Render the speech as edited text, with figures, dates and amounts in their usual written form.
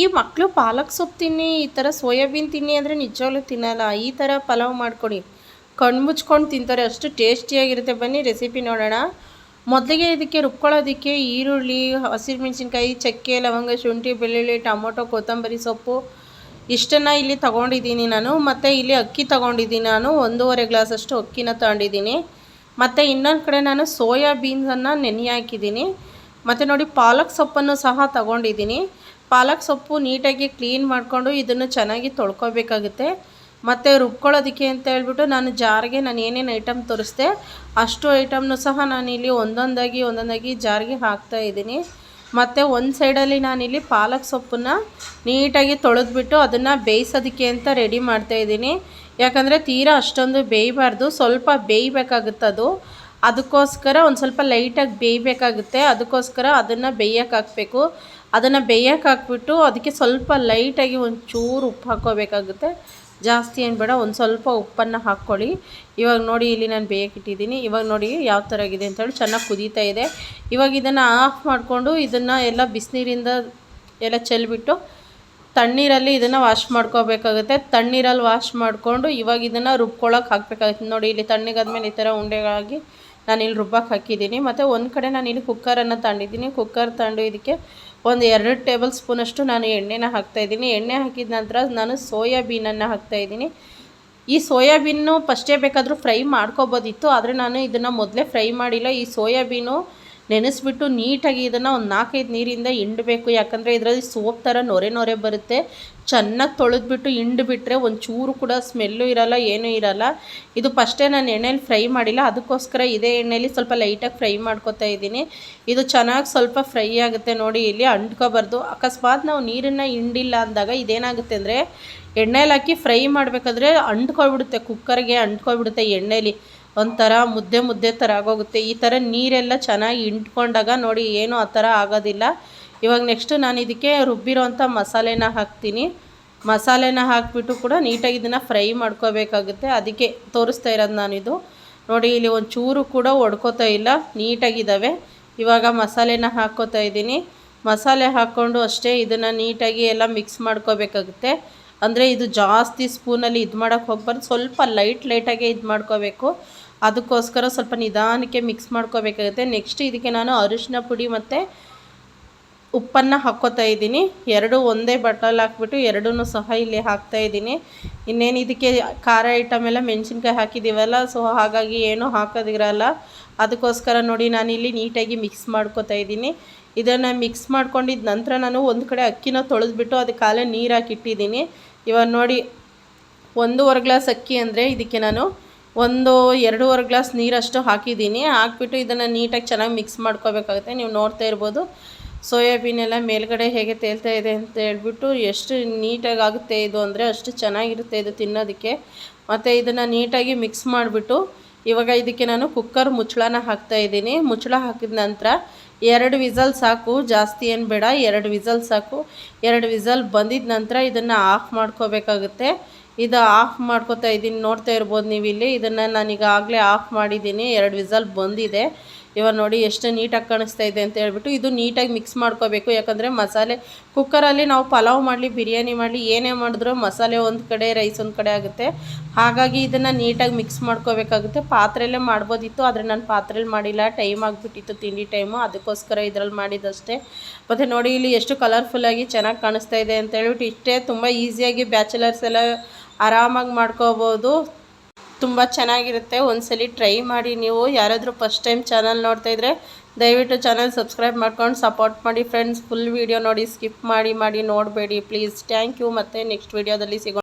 ಈ ಮಕ್ಕಳು ಪಾಲಕ್ ಸೊಪ್ಪು ತಿನ್ನಿ, ಈ ಥರ ಸೋಯಾಬೀನ್ ತಿನ್ನಿ ಅಂದರೆ ನಿಜವಾಗ್ಲೂ ತಿನ್ನಲ್ಲ. ಈ ಥರ ಪಲಾವ್ ಮಾಡ್ಕೊಡಿ, ಕಣ್ಣು ಮುಚ್ಕೊಂಡು ತಿಂತಾರೆ, ಅಷ್ಟು ಟೇಸ್ಟಿಯಾಗಿರುತ್ತೆ. ಬನ್ನಿ ರೆಸಿಪಿ ನೋಡೋಣ. ಮೊದಲಿಗೆ ಇದಕ್ಕೆ ರುಬ್ಕೊಳ್ಳೋದಕ್ಕೆ ಈರುಳ್ಳಿ, ಹಸಿರುಮೆಣಸಿನ್ಕಾಯಿ, ಚಕ್ಕೆ, ಲವಂಗ, ಶುಂಠಿ, ಬೆಳ್ಳುಳ್ಳಿ, ಟೊಮೊಟೊ, ಕೊತ್ತಂಬರಿ ಸೊಪ್ಪು ಇಷ್ಟನ್ನು ಇಲ್ಲಿ ತೊಗೊಂಡಿದ್ದೀನಿ ನಾನು. ಮತ್ತು ಇಲ್ಲಿ ಅಕ್ಕಿ ತೊಗೊಂಡಿದ್ದೀನಿ ನಾನು, 1.5 ಗ್ಲಾಸಷ್ಟು ಅಕ್ಕಿನ ತೊಗೊಂಡಿದ್ದೀನಿ. ಮತ್ತು ಇನ್ನೊಂದು ಕಡೆ ನಾನು ಸೋಯಾಬೀನ್ಸನ್ನು ನೆನೆ ಹಾಕಿದ್ದೀನಿ. ಮತ್ತು ನೋಡಿ ಪಾಲಕ್ ಸೊಪ್ಪನ್ನು ಸಹ ತೊಗೊಂಡಿದ್ದೀನಿ. ಪಾಲಕ್ ಸೊಪ್ಪು ನೀಟಾಗಿ ಕ್ಲೀನ್ ಮಾಡಿಕೊಂಡು ಇದನ್ನು ಚೆನ್ನಾಗಿ ತೊಳ್ಕೊಬೇಕಾಗುತ್ತೆ. ಮತ್ತು ರುಬ್ಕೊಳ್ಳೋದಕ್ಕೆ ಅಂತ ಹೇಳ್ಬಿಟ್ಟು ನಾನು ಜಾರಿಗೆ ಏನೇನು ಐಟಮ್ ತೋರಿಸ್ದೆ ಅಷ್ಟು ಐಟಮ್ನು ಸಹ ನಾನಿಲ್ಲಿ ಒಂದೊಂದಾಗಿ ಜಾರಿಗೆ ಹಾಕ್ತಾಯಿದ್ದೀನಿ. ಮತ್ತು ಒಂದು ಸೈಡಲ್ಲಿ ನಾನಿಲ್ಲಿ ಪಾಲಕ್ ಸೊಪ್ಪನ್ನು ನೀಟಾಗಿ ತೊಳೆದ್ಬಿಟ್ಟು ಅದನ್ನು ಬೇಯಿಸೋದಕ್ಕೆ ಅಂತ ರೆಡಿ ಮಾಡ್ತಾಯಿದ್ದೀನಿ. ಯಾಕಂದರೆ ತೀರಾ ಅಷ್ಟೊಂದು ಬೇಯಬಾರ್ದು, ಸ್ವಲ್ಪ ಬೇಯಬೇಕಾಗುತ್ತೆ ಅದು. ಅದಕ್ಕೋಸ್ಕರ ಒಂದು ಸ್ವಲ್ಪ ಲೈಟಾಗಿ ಬೇಯಬೇಕಾಗುತ್ತೆ. ಅದಕ್ಕೋಸ್ಕರ ಅದನ್ನು ಬೇಯಕ್ಕೆ ಹಾಕಬೇಕು. ಅದನ್ನು ಬೇಯಕ್ಕೆ ಹಾಕ್ಬಿಟ್ಟು ಅದಕ್ಕೆ ಸ್ವಲ್ಪ ಲೈಟಾಗಿ ಒಂಚೂರು ಉಪ್ಪು ಹಾಕ್ಕೋಬೇಕಾಗುತ್ತೆ. ಜಾಸ್ತಿ ಏನು ಬೇಡ, ಒಂದು ಸ್ವಲ್ಪ ಉಪ್ಪನ್ನು ಹಾಕ್ಕೊಳ್ಳಿ. ಇವಾಗ ನೋಡಿ ಇಲ್ಲಿ ನಾನು ಬೇಯಕ್ಕೆ ಇಟ್ಟಿದ್ದೀನಿ. ಇವಾಗ ನೋಡಿ ಯಾವ ಥರ ಆಗಿದೆ ಅಂತೇಳಿ ಚೆನ್ನಾಗಿ ಕುದೀತಾ ಇದೆ. ಇವಾಗ ಇದನ್ನು ಆಫ್ ಮಾಡಿಕೊಂಡು ಇದನ್ನು ಎಲ್ಲ ಬಿಸಿನೀರಿಂದ ಎಲ್ಲ ಚೆಲ್ಬಿಟ್ಟು ತಣ್ಣೀರಲ್ಲಿ ಇದನ್ನು ವಾಶ್ ಮಾಡ್ಕೋಬೇಕಾಗುತ್ತೆ. ತಣ್ಣೀರಲ್ಲಿ ವಾಶ್ ಮಾಡಿಕೊಂಡು ಇವಾಗ ಇದನ್ನು ರುಬ್ಕೊಳ್ಳೋಕೆ ಹಾಕಬೇಕಾಗುತ್ತೆ. ನೋಡಿ ಇಲ್ಲಿ ತಣ್ಣಗಾದ್ಮೇಲೆ ಈ ಥರ ಉಂಡೆಗಳಾಗಿ ನಾನಿಲ್ಲಿ ರುಬ್ಬಕ್ಕೆ ಹಾಕಿದ್ದೀನಿ. ಮತ್ತು ಒಂದು ಕಡೆ ನಾನಿಲ್ಲಿ ಕುಕ್ಕರನ್ನು ತಗೊಂಡಿದ್ದೀನಿ. ಕುಕ್ಕರ್ ತಗೊಂಡು ಇದಕ್ಕೆ ಒಂದು 2 ಟೇಬಲ್ ಸ್ಪೂನಷ್ಟು ನಾನು ಎಣ್ಣೆನ ಹಾಕ್ತಾಯಿದ್ದೀನಿ. ಎಣ್ಣೆ ಹಾಕಿದ ನಂತರ ನಾನು ಸೋಯಾಬೀನನ್ನು ಹಾಕ್ತಾಯಿದ್ದೀನಿ. ಈ ಸೋಯಾಬೀನು ಫಸ್ಟೇ ಬೇಕಾದರೂ ಫ್ರೈ ಮಾಡ್ಕೊಬೋದಿತ್ತು, ಆದರೆ ನಾನು ಇದನ್ನು ಮೊದಲೇ ಫ್ರೈ ಮಾಡಿಲ್ಲ. ಈ ಸೋಯಾಬೀನು ನೆನೆಸ್ಬಿಟ್ಟು ನೀಟಾಗಿ ಇದನ್ನು ಒಂದು 4-5 ನೀರಿಂದ ಹಿಂಡಬೇಕು. ಯಾಕಂದರೆ ಇದರಲ್ಲಿ ಸೋಪ್ ಥರ ನೊರೆ ಬರುತ್ತೆ. ಚೆನ್ನಾಗಿ ತೊಳೆದ್ಬಿಟ್ಟು ಹಿಂಡ್ಬಿಟ್ರೆ ಒಂಚೂರು ಕೂಡ ಸ್ಮೆಲ್ಲು ಇರೋಲ್ಲ, ಏನೂ ಇರೋಲ್ಲ. ಇದು ಫಸ್ಟೇ ನಾನು ಎಣ್ಣೆಲಿ ಫ್ರೈ ಮಾಡಿಲ್ಲ, ಅದಕ್ಕೋಸ್ಕರ ಇದೇ ಎಣ್ಣೆಯಲ್ಲಿ ಸ್ವಲ್ಪ ಲೈಟಾಗಿ ಫ್ರೈ ಮಾಡ್ಕೊತಾ ಇದ್ದೀನಿ. ಇದು ಚೆನ್ನಾಗಿ ಸ್ವಲ್ಪ ಫ್ರೈ ಆಗುತ್ತೆ. ನೋಡಿ ಇಲ್ಲಿ ಅಂಟ್ಕೋಬಾರ್ದು. ಅಕಸ್ಮಾತ್ ನಾವು ನೀರನ್ನು ಹಿಂಡಿಲ್ಲ ಅಂದಾಗ ಇದೇನಾಗುತ್ತೆ ಅಂದರೆ ಎಣ್ಣೆಲಿ ಹಾಕಿ ಫ್ರೈ ಮಾಡಬೇಕಾದ್ರೆ ಅಂಟ್ಕೊಬಿಡುತ್ತೆ, ಕುಕ್ಕರ್ಗೆ ಅಂಟ್ಕೊಬಿಡುತ್ತೆ. ಎಣ್ಣೆಲಿ ಒಂಥರ ಮುದ್ದೆ ಥರ ಆಗೋಗುತ್ತೆ. ಈ ಥರ ನೀರೆಲ್ಲ ಚೆನ್ನಾಗಿ ಇಂಟ್ಕೊಂಡಾಗ ನೋಡಿ ಏನೂ ಆ ಥರ ಆಗೋದಿಲ್ಲ. ಇವಾಗ ನೆಕ್ಸ್ಟು ನಾನು ಇದಕ್ಕೆ ರುಬ್ಬಿರೋಂಥ ಮಸಾಲೆನ ಹಾಕ್ತೀನಿ. ಮಸಾಲೆನ ಹಾಕಿಬಿಟ್ಟು ಕೂಡ ನೀಟಾಗಿ ಇದನ್ನು ಫ್ರೈ ಮಾಡ್ಕೋಬೇಕಾಗುತ್ತೆ. ಅದಕ್ಕೆ ತೋರಿಸ್ತಾ ಇರೋದು ನಾನಿದು. ನೋಡಿ ಇಲ್ಲಿ ಒಂಚೂರು ಕೂಡ ಒಡ್ಕೋತಾ ಇಲ್ಲ, ನೀಟಾಗಿದ್ದಾವೆ. ಇವಾಗ ಮಸಾಲೆನ ಹಾಕ್ಕೋತಾ ಇದ್ದೀನಿ. ಮಸಾಲೆ ಹಾಕ್ಕೊಂಡು ಅಷ್ಟೇ ಇದನ್ನು ನೀಟಾಗಿ ಎಲ್ಲ ಮಿಕ್ಸ್ ಮಾಡ್ಕೋಬೇಕಾಗುತ್ತೆ. ಅಂದರೆ ಇದು ಜಾಸ್ತಿ ಸ್ಪೂನಲ್ಲಿ ಇದು ಮಾಡೋಕ್ಕೆ ಹೋಗ್ಬಾರ್ದು, ಸ್ವಲ್ಪ ಲೈಟಾಗೆ ಇದು ಮಾಡ್ಕೋಬೇಕು. ಅದಕ್ಕೋಸ್ಕರ ಸ್ವಲ್ಪ ನಿಧಾನಕ್ಕೆ ಮಿಕ್ಸ್ ಮಾಡ್ಕೋಬೇಕಾಗುತ್ತೆ. ನೆಕ್ಸ್ಟ್ ಇದಕ್ಕೆ ನಾನು ಅರಿಶಿನ ಪುಡಿ ಮತ್ತು ಉಪ್ಪನ್ನು ಹಾಕ್ಕೋತಾ ಇದ್ದೀನಿ. ಎರಡು ಒಂದೇ ಬಟ್ಟಲಲ್ಲಿ ಹಾಕ್ಬಿಟ್ಟು ಎರಡನ್ನೂ ಸಹ ಇಲ್ಲಿ ಹಾಕ್ತಾಯಿದ್ದೀನಿ. ಇನ್ನೇನು ಇದಕ್ಕೆ ಖಾರ ಐಟಮ್ ಎಲ್ಲ ಮೆಣಸಿನ್ಕಾಯಿ ಹಾಕಿದ್ದೀವಲ್ಲ, ಸೊ ಹಾಗಾಗಿ ಏನೂ ಹಾಕೋದಿರಲ್ಲ. ಅದಕ್ಕೋಸ್ಕರ ನೋಡಿ ನಾನಿಲ್ಲಿ ನೀಟಾಗಿ ಮಿಕ್ಸ್ ಮಾಡ್ಕೋತಾ ಇದ್ದೀನಿ. ಇದನ್ನು ಮಿಕ್ಸ್ ಮಾಡ್ಕೊಂಡಿದ್ದ ನಂತರ ನಾನು ಒಂದು ಕಡೆ ಅಕ್ಕಿನ ತೊಳೆದ್ಬಿಟ್ಟು ಅದಕ್ಕೆ ಕಾಲೇ ನೀರು ಹಾಕಿಟ್ಟಿದ್ದೀನಿ. ಇವಾಗ ನೋಡಿ 1.5 ಗ್ಲಾಸ್ ಅಕ್ಕಿ ಅಂದರೆ ಇದಕ್ಕೆ ನಾನು 2.5 ಗ್ಲಾಸ್ ನೀರಷ್ಟು ಹಾಕಿದ್ದೀನಿ. ಹಾಕ್ಬಿಟ್ಟು ಇದನ್ನು ನೀಟಾಗಿ ಚೆನ್ನಾಗಿ ಮಿಕ್ಸ್ ಮಾಡ್ಕೋಬೇಕಾಗುತ್ತೆ. ನೀವು ನೋಡ್ತಾ ಇರ್ಬೋದು ಸೋಯಾಬೀನ್ ಎಲ್ಲ ಮೇಲ್ಗಡೆ ಹೇಗೆ ತೇಲ್ತಾ ಇದೆ ಅಂತ ಹೇಳ್ಬಿಟ್ಟು. ಎಷ್ಟು ನೀಟಾಗಿ ಆಗುತ್ತೆ ಇದು ಅಂದರೆ ಅಷ್ಟು ಚೆನ್ನಾಗಿರುತ್ತೆ ಇದು ತಿನ್ನೋದಕ್ಕೆ. ಮತ್ತು ಇದನ್ನು ನೀಟಾಗಿ ಮಿಕ್ಸ್ ಮಾಡಿಬಿಟ್ಟು ಇವಾಗ ಇದಕ್ಕೆ ನಾನು ಕುಕ್ಕರ್ ಮುಚ್ಚಳನ ಹಾಕ್ತಾಯಿದ್ದೀನಿ. ಮುಚ್ಚಳ ಹಾಕಿದ ನಂತರ 2 ವಿಸಲ್ ಸಾಕು, ಜಾಸ್ತಿ ಏನು ಬೇಡ, 2 ವಿಸಲ್ ಸಾಕು. 2 ವಿಸಲ್ ಬಂದಿದ ನಂತರ ಇದನ್ನು ಆಫ್ ಮಾಡ್ಕೋಬೇಕಾಗುತ್ತೆ. ಇದು ಆಫ್ ಮಾಡ್ಕೋತಾ ಇದ್ದೀನಿ, ನೋಡ್ತಾ ಇರ್ಬೋದು ನೀವು ಇಲ್ಲಿ. ಇದನ್ನು ನಾನೀಗಾಗಲೇ ಆಫ್ ಮಾಡಿದ್ದೀನಿ, 2 ವಿಸಲ್ ಬಂದಿದೆ. ಇವಾಗ ನೋಡಿ ಎಷ್ಟು ನೀಟಾಗಿ ಕಾಣಿಸ್ತಾ ಇದೆ ಅಂತ ಹೇಳ್ಬಿಟ್ಟು ಇದು ನೀಟಾಗಿ ಮಿಕ್ಸ್ ಮಾಡ್ಕೋಬೇಕು. ಯಾಕಂದರೆ ಮಸಾಲೆ ಕುಕ್ಕರಲ್ಲಿ ನಾವು ಪಲಾವ್ ಮಾಡಲಿ, ಬಿರಿಯಾನಿ ಮಾಡಲಿ, ಏನೇ ಮಾಡಿದ್ರೂ ಮಸಾಲೆ ಒಂದು ಕಡೆ, ರೈಸ್ ಒಂದು ಕಡೆ ಆಗುತ್ತೆ. ಹಾಗಾಗಿ ಇದನ್ನು ನೀಟಾಗಿ ಮಿಕ್ಸ್ ಮಾಡ್ಕೋಬೇಕಾಗುತ್ತೆ. ಪಾತ್ರೆಯಲ್ಲೇ ಮಾಡ್ಬೋದಿತ್ತು, ಆದರೆ ನಾನು ಪಾತ್ರೆಯಲ್ಲಿ ಮಾಡಿಲ್ಲ, ಟೈಮ್ ಆಗಿಬಿಟ್ಟಿತ್ತು, ತಿಂಡಿ ಟೈಮು. ಅದಕ್ಕೋಸ್ಕರ ಇದರಲ್ಲಿ ಮಾಡಿದ್ದಷ್ಟೇ. ಮತ್ತು ನೋಡಿ ಇಲ್ಲಿ ಎಷ್ಟು ಕಲರ್ಫುಲ್ಲಾಗಿ ಚೆನ್ನಾಗಿ ಕಾಣಿಸ್ತಾ ಇದೆ ಅಂತ ಹೇಳ್ಬಿಟ್ಟು. ಇಷ್ಟೇ, ತುಂಬ ಈಸಿಯಾಗಿ ಬ್ಯಾಚುಲರ್ಸ್ ಎಲ್ಲ ಆರಾಮಾಗಿ ಮಾಡ್ಕೋಬೋದು. ತುಂಬ ಚೆನ್ನಾಗಿರುತ್ತೆ. ಒಂದ್ಸಲಿ ಟ್ರೈ ಮಾಡಿ. ನೀವು ಯಾರಾದರೂ ಫಸ್ಟ್ ಟೈಮ್ ಚಾನಲ್ ನೋಡ್ತಾ ಇದ್ದರೆ ದಯವಿಟ್ಟು ಚಾನಲ್ ಸಬ್ಸ್ಕ್ರೈಬ್ ಮಾಡ್ಕೊಂಡು ಸಪೋರ್ಟ್ ಮಾಡಿ ಫ್ರೆಂಡ್ಸ್. ಫುಲ್ ವೀಡಿಯೋ ನೋಡಿ, ಸ್ಕಿಪ್ ಮಾಡಿ ನೋಡಬೇಡಿ ಪ್ಲೀಸ್. Thank you. ಮತ್ತು ನೆಕ್ಸ್ಟ್ ವೀಡಿಯೋದಲ್ಲಿ ಸಿಗೋಣ.